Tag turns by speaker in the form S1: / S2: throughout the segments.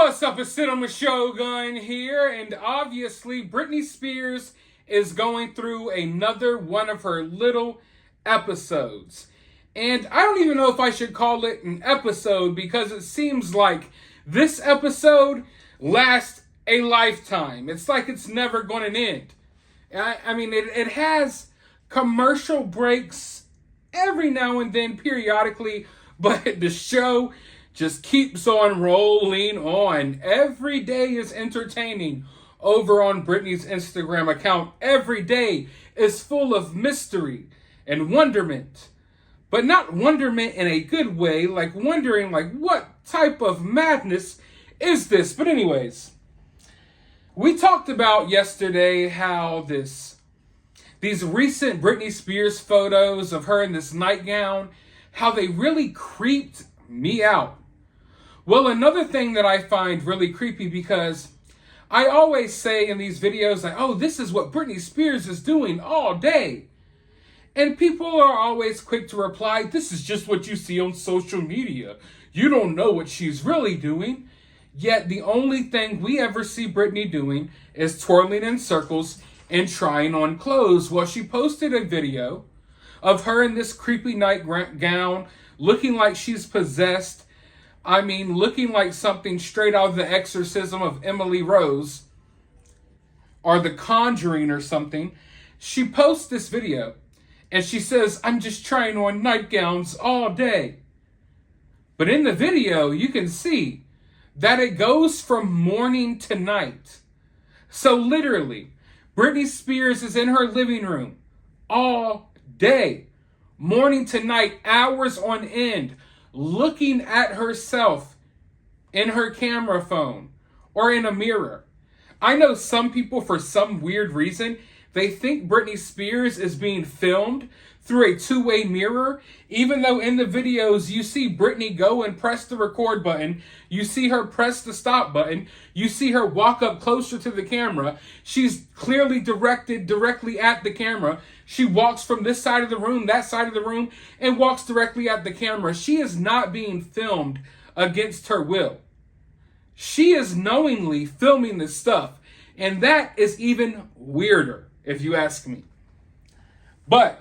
S1: What's up, it's Cinema Shogun here, and obviously Britney Spears is going through another one of her little episodes. And I don't even know if I should call it an episode because it seems like this episode lasts a lifetime. It's like it's never going to end. I mean, it has commercial breaks every now and then, periodically, but the show just keeps on rolling on. Every day is entertaining over on Britney's Instagram account. Every day is full of mystery and wonderment. But not wonderment in a good way, like wondering like what type of madness is this? But anyways, we talked about yesterday how these recent Britney Spears photos of her in this nightgown, how they really creeped me out. Well, another thing that I find really creepy, because I always say in these videos, like, oh, this is what Britney Spears is doing all day. And people are always quick to reply, this is just what you see on social media. You don't know what she's really doing. Yet the only thing we ever see Britney doing is twirling in circles and trying on clothes. Well, she posted a video of her in this creepy nightgown, looking like she's possessed. I mean, looking like something straight out of The Exorcism of Emily Rose or The Conjuring or something. She posts this video and she says, I'm just trying on nightgowns all day. But in the video, you can see that it goes from morning to night. So literally, Britney Spears is in her living room all day, morning to night, hours on end, looking at herself in her camera phone or in a mirror. I know some people, for some weird reason, they think Britney Spears is being filmed through a two-way mirror, even though in the videos you see Britney go and press the record button, you see her press the stop button, you see her walk up closer to the camera. She's clearly directed directly at the camera. She walks from this side of the room, that side of the room, and walks directly at the camera. She is not being filmed against her will. She is knowingly filming this stuff, and that is even weirder, if you ask me. But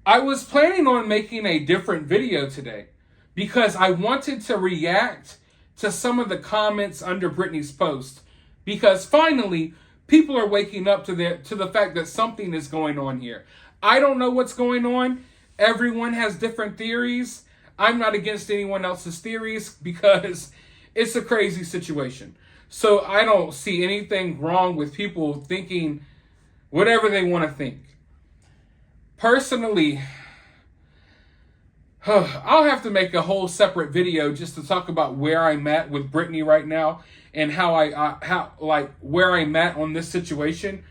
S1: I was planning on making a different video today because I wanted to react to some of the comments under Britney's post, because finally people are waking up to the fact that something is going on here. I don't know what's going on. Everyone has different theories. I'm not against anyone else's theories because it's a crazy situation. So I don't see anything wrong with people thinking whatever they want to think. Personally, I'll have to make a whole separate video just to talk about where I'm at with Britney right now and where I'm at on this situation,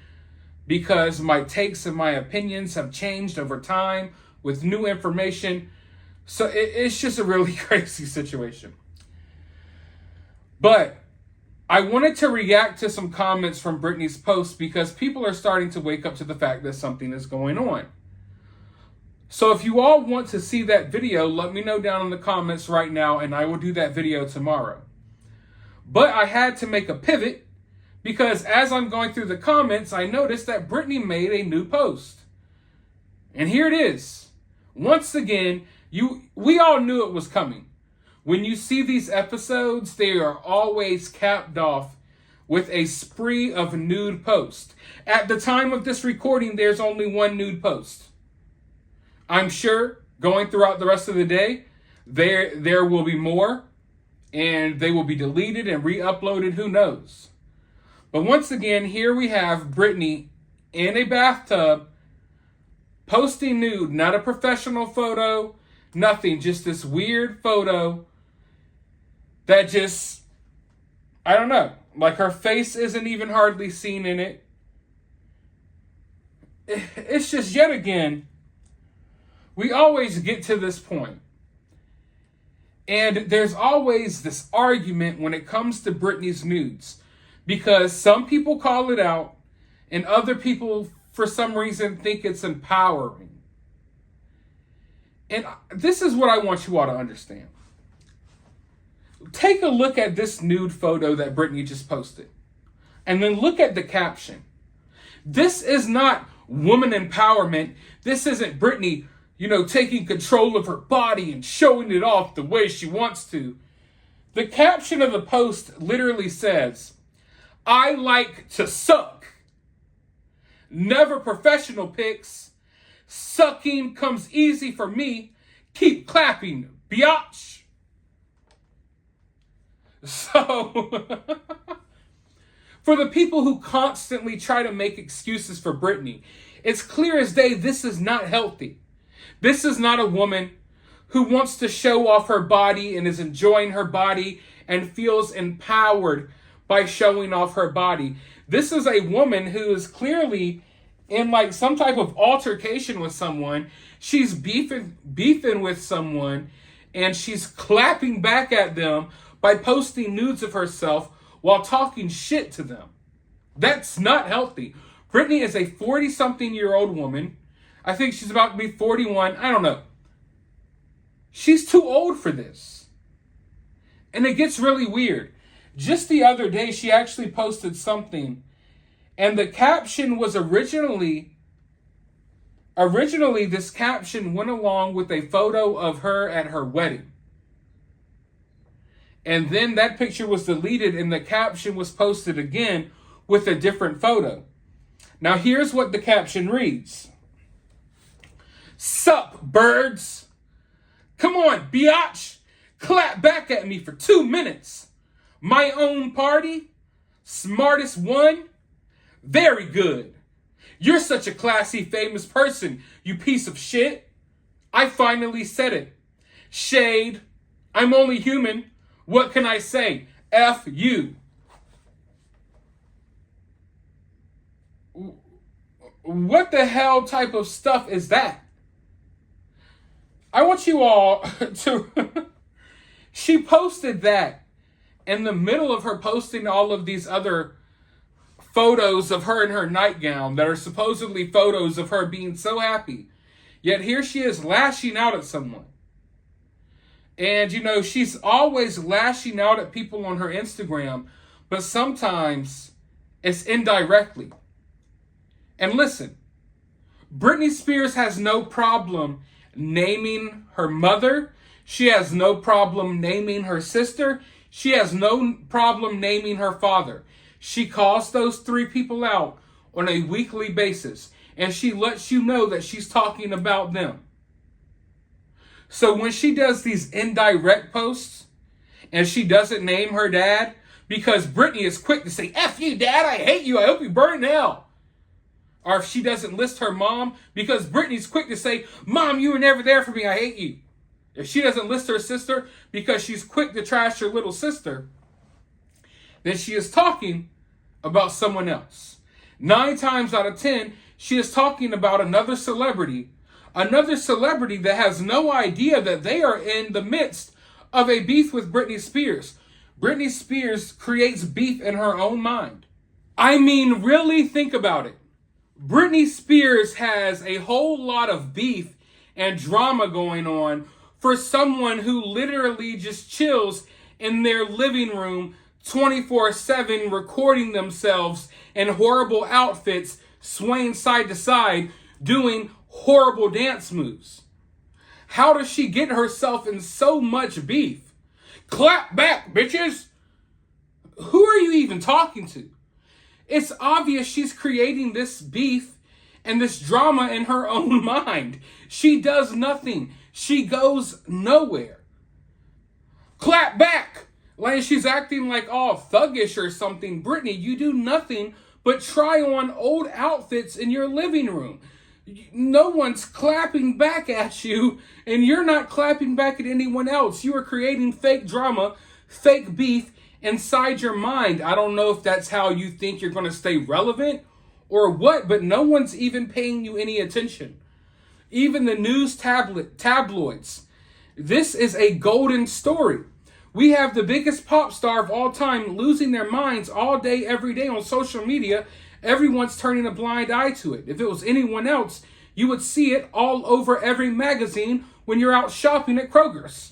S1: because my takes and my opinions have changed over time with new information. So it's just a really crazy situation. But I wanted to react to some comments from Britney's post because people are starting to wake up to the fact that something is going on. So if you all want to see that video, let me know down in the comments right now, and I will do that video tomorrow. But I had to make a pivot because as I'm going through the comments, I noticed that Britney made a new post. And here it is. Once again, we all knew it was coming. When you see these episodes, they are always capped off with a spree of nude posts. At the time of this recording, there's only one nude post. I'm sure going throughout the rest of the day, there will be more, and they will be deleted and re-uploaded, who knows. But once again, here we have Britney in a bathtub, posting nude, not a professional photo, nothing, just this weird photo that just, I don't know, like her face isn't even hardly seen in it. It's just, yet again, we always get to this point. And there's always this argument when it comes to Britney's nudes, because some people call it out and other people, for some reason, think it's empowering. And this is what I want you all to understand. Take a look at this nude photo that Britney just posted. And then look at the caption. This is not woman empowerment. This isn't Britney, taking control of her body and showing it off the way she wants to. The caption of the post literally says, "I like to suck. Never professional pics. Sucking comes easy for me. Keep clapping, biatch." So, for the people who constantly try to make excuses for Britney, it's clear as day this is not healthy. This is not a woman who wants to show off her body and is enjoying her body and feels empowered by showing off her body. This is a woman who is clearly in like some type of altercation with someone. She's beefing with someone, and she's clapping back at them by posting nudes of herself while talking shit to them. That's not healthy. Britney is a 40-something-year-old woman. I think she's about to be 41. I don't know. She's too old for this. And it gets really weird. Just the other day, she actually posted something, and the caption was originally this caption went along with a photo of her at her wedding. And then that picture was deleted and the caption was posted again with a different photo. Now here's what the caption reads. "Sup, birds? Come on, biatch. Clap back at me for 2 minutes. My own party? Smartest one? Very good. You're such a classy, famous person, you piece of shit. I finally said it. Shade. I'm only human. What can I say? F you." What the hell type of stuff is that? I want you all to... She posted that in the middle of her posting all of these other photos of her in her nightgown that are supposedly photos of her being so happy. Yet here she is lashing out at someone. And, she's always lashing out at people on her Instagram, but sometimes it's indirectly. And listen, Britney Spears has no problem naming her mother. She has no problem naming her sister. She has no problem naming her father. She calls those 3 people out on a weekly basis, and she lets you know that she's talking about them. So when she does these indirect posts and she doesn't name her dad, because Britney is quick to say, "F you, Dad, I hate you, I hope you burn in hell." Or if she doesn't list her mom, because Britney's quick to say, "Mom, you were never there for me, I hate you." If she doesn't list her sister, because she's quick to trash her little sister, then she is talking about someone else. 9 times out of 10, she is talking about another celebrity that has no idea that they are in the midst of a beef with Britney Spears. Britney Spears creates beef in her own mind. I mean, really think about it. Britney Spears has a whole lot of beef and drama going on for someone who literally just chills in their living room 24/7 recording themselves in horrible outfits, swaying side to side, doing horrible dance moves. How does she get herself in so much beef? Clap back, bitches! Who are you even talking to? It's obvious she's creating this beef and this drama in her own mind. She does nothing. She goes nowhere. Clap back! Like she's acting like all thuggish or something. Britney, you do nothing but try on old outfits in your living room. No one's clapping back at you, and you're not clapping back at anyone else. You are creating fake drama, fake beef inside your mind. I don't know if that's how you think you're going to stay relevant or what, but no one's even paying you any attention. Even the news tabloids. This is a golden story. We have the biggest pop star of all time losing their minds all day, every day on social media. Everyone's turning a blind eye to it. If it was anyone else, you would see it all over every magazine when you're out shopping at Kroger's.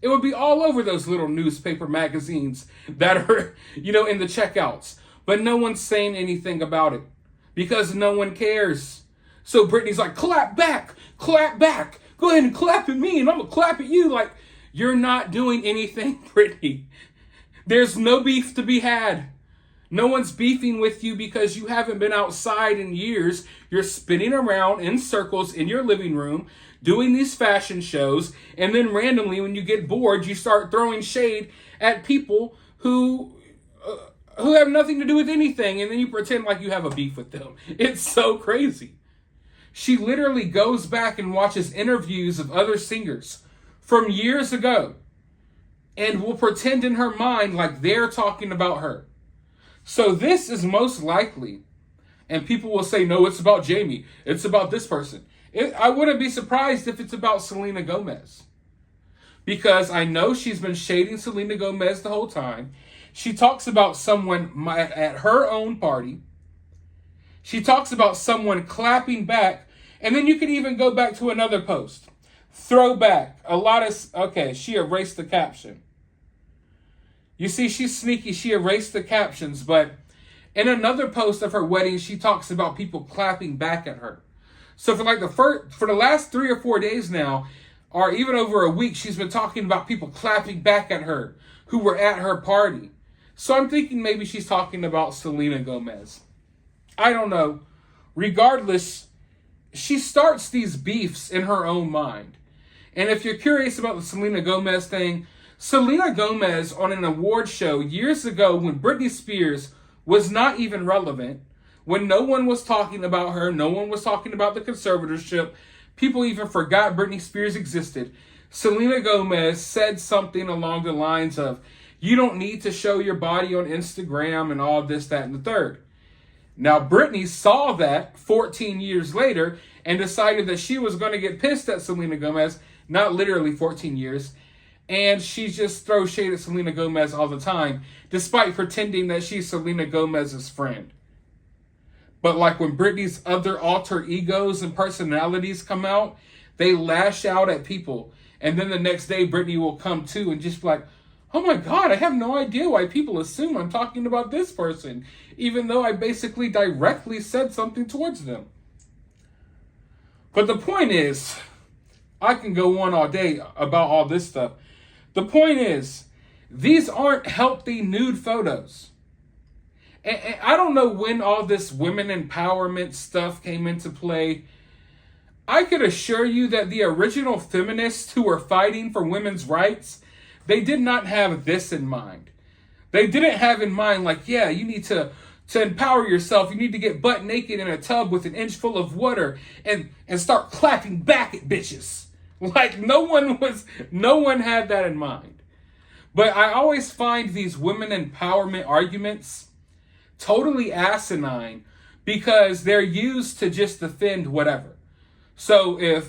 S1: It would be all over those little newspaper magazines that are, in the checkouts. But no one's saying anything about it because no one cares. So Britney's like, clap back. Go ahead and clap at me and I'm going to clap at you. Like, you're not doing anything, Britney. There's no beef to be had. No one's beefing with you because you haven't been outside in years. You're spinning around in circles in your living room, doing these fashion shows, and then randomly, when you get bored, you start throwing shade at people who have nothing to do with anything, and then you pretend like you have a beef with them. It's so crazy. She literally goes back and watches interviews of other singers from years ago and will pretend in her mind like they're talking about her. So this is most likely, and people will say, no, it's about Jamie. It's about this person. I wouldn't be surprised if it's about Selena Gomez. Because I know she's been shading Selena Gomez the whole time. She talks about someone at her own party. She talks about someone clapping back. And then you can even go back to another post. Throwback. She erased the caption. You see, she's sneaky. She erased the captions, but in another post of her wedding, she talks about people clapping back at her. So for the last 3 or 4 days now, or even over a week, she's been talking about people clapping back at her who were at her party. So I'm thinking maybe she's talking about Selena Gomez. I don't know. Regardless, she starts these beefs in her own mind. And if you're curious about the Selena Gomez thing, Selena Gomez on an award show years ago when Britney Spears was not even relevant, when no one was talking about her, no one was talking about the conservatorship, people even forgot Britney Spears existed. Selena Gomez said something along the lines of, you don't need to show your body on Instagram and all this, that, and the third. Now, Britney saw that 14 years later and decided that she was going to get pissed at Selena Gomez, not literally 14 years, and she just throws shade at Selena Gomez all the time, despite pretending that she's Selena Gomez's friend. But like when Britney's other alter egos and personalities come out, they lash out at people. And then the next day, Britney will come to and just be like, oh my God, I have no idea why people assume I'm talking about this person, even though I basically directly said something towards them. But the point is, I can go on all day about all this stuff. The point is, these aren't healthy nude photos. And I don't know when all this women empowerment stuff came into play. I could assure you that the original feminists who were fighting for women's rights, they did not have this in mind. They didn't have in mind like, yeah, you need to empower yourself. You need to get butt naked in a tub with an inch full of water and start clapping back at bitches. Like no one had that in mind. But I always find these women empowerment arguments totally asinine because they're used to just defend whatever. So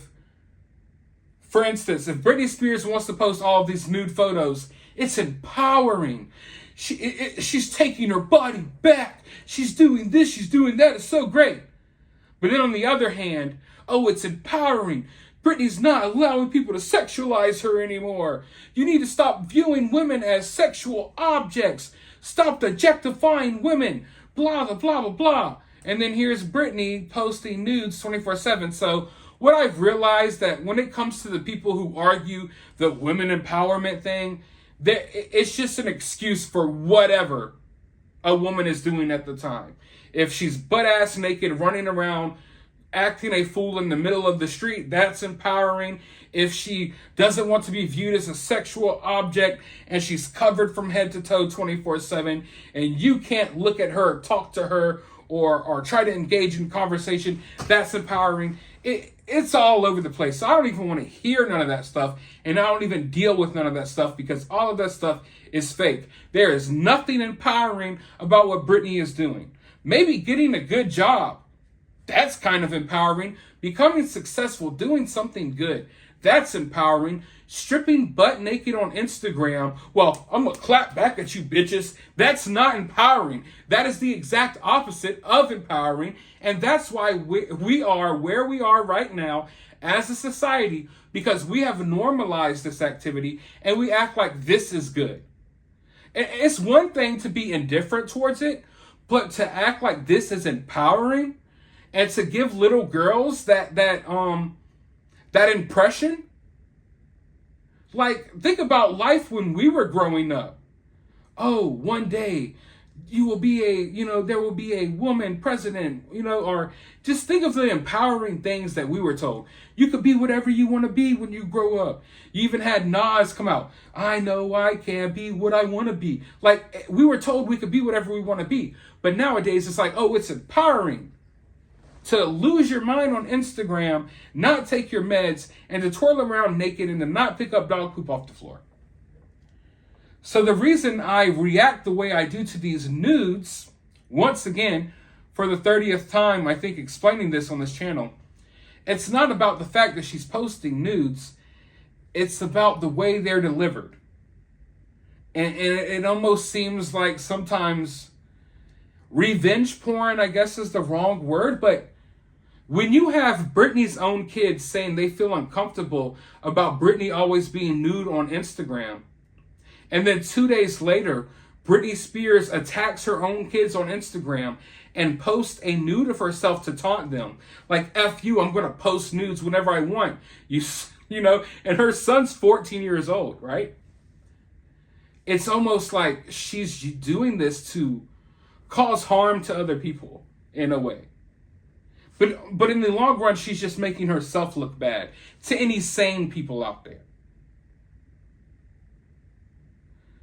S1: for instance, if Britney Spears wants to post all of these nude photos, it's empowering. She's taking her body back. She's doing this, she's doing that. It's so great. But then on the other hand, oh, it's empowering. Britney's not allowing people to sexualize her anymore. You need to stop viewing women as sexual objects. Stop objectifying women. Blah, blah, blah, blah, blah. And then here's Britney posting nudes 24/7. So what I've realized that when it comes to the people who argue the women empowerment thing, that it's just an excuse for whatever a woman is doing at the time. If she's butt-ass naked running around acting a fool in the middle of the street, that's empowering. If she doesn't want to be viewed as a sexual object and she's covered from head to toe 24/7 and you can't look at her, talk to her, or try to engage in conversation, that's empowering. It's all over the place. So I don't even want to hear none of that stuff, and I don't even deal with none of that stuff because all of that stuff is fake. There is nothing empowering about what Britney is doing. Maybe getting a good job. That's kind of empowering. Becoming successful, doing something good. That's empowering. Stripping butt naked on Instagram. Well, I'm going to clap back at you bitches. That's not empowering. That is the exact opposite of empowering. And that's why we are where we are right now as a society because we have normalized this activity and we act like this is good. It's one thing to be indifferent towards it, but to act like this is empowering and to give little girls that impression. Like, think about life when we were growing up. Oh, one day you will be there will be a woman president, or just think of the empowering things that we were told. You could be whatever you want to be when you grow up. You even had Nas come out. I know I can be what I want to be. Like, we were told we could be whatever we want to be. But nowadays it's like, oh, it's empowering to lose your mind on Instagram, not take your meds, and to twirl around naked and to not pick up dog poop off the floor. So the reason I react the way I do to these nudes, once again, for the 30th time, I think, explaining this on this channel, it's not about the fact that she's posting nudes. It's about the way they're delivered. And it almost seems like sometimes revenge porn, I guess is the wrong word, but when you have Britney's own kids saying they feel uncomfortable about Britney always being nude on Instagram, and then 2 days later, Britney Spears attacks her own kids on Instagram and posts a nude of herself to taunt them. Like, F you, I'm going to post nudes whenever I want. You know, and her son's 14 years old, right? It's almost like she's doing this to cause harm to other people in a way. But in the long run, she's just making herself look bad to any sane people out there.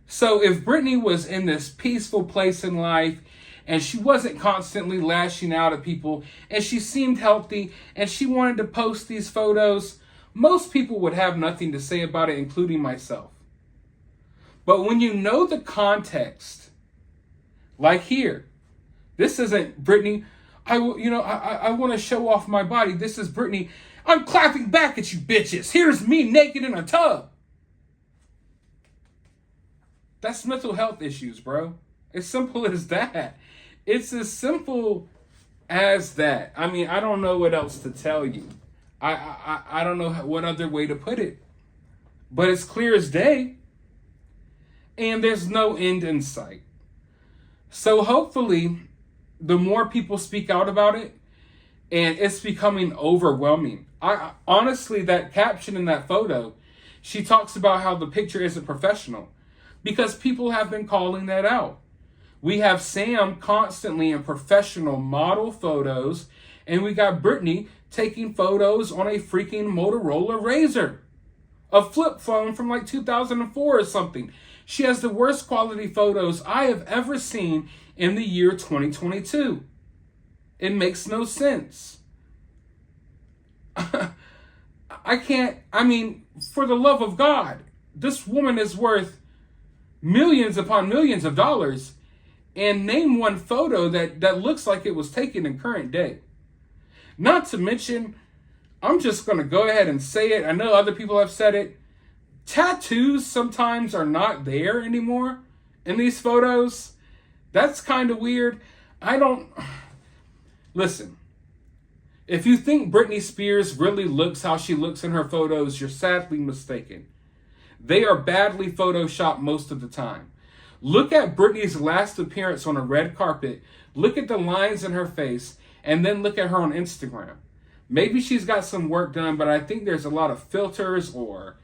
S1: So if Britney was in this peaceful place in life and she wasn't constantly lashing out at people and she seemed healthy and she wanted to post these photos, most people would have nothing to say about it, including myself. But when you know the context, like here, this isn't Britney, I want to show off my body. This is Britney, I'm clapping back at you bitches. Here's me naked in a tub. That's mental health issues, bro. As simple as that. It's as simple as that. I mean, I don't know what else to tell you. I don't know what other way to put it. But it's clear as day. And there's no end in sight. So hopefully, the more people speak out about it, and it's becoming overwhelming. Honestly, that caption in that photo, she talks about how the picture isn't professional. Because people have been calling that out. We have Sam constantly in professional model photos, and we got Britney taking photos on a freaking Motorola Razr, a flip phone from like 2004 or something. She has the worst quality photos I have ever seen in the year 2022. It makes no sense. For the love of God, this woman is worth millions upon millions of dollars, and name one photo that looks like it was taken in current day. Not to mention, I'm just going to go ahead and say it. I know other people have said it. Tattoos sometimes are not there anymore in these photos. That's kind of weird. Listen, if you think Britney Spears really looks how she looks in her photos, you're sadly mistaken. They are badly photoshopped most of the time. Look at Britney's last appearance on a red carpet. Look at the lines in her face, and then look at her on Instagram. Maybe she's got some work done, but I think there's a lot of filters or,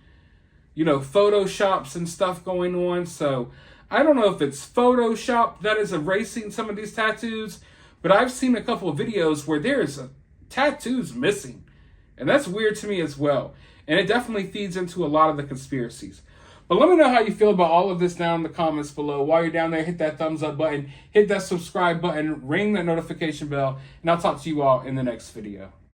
S1: Photoshops and stuff going on. So I don't know if it's Photoshop that is erasing some of these tattoos, but I've seen a couple of videos where there's tattoos missing. And that's weird to me as well. And it definitely feeds into a lot of the conspiracies. But let me know how you feel about all of this down in the comments below. While you're down there, hit that thumbs up button, hit that subscribe button, ring that notification bell, and I'll talk to you all in the next video.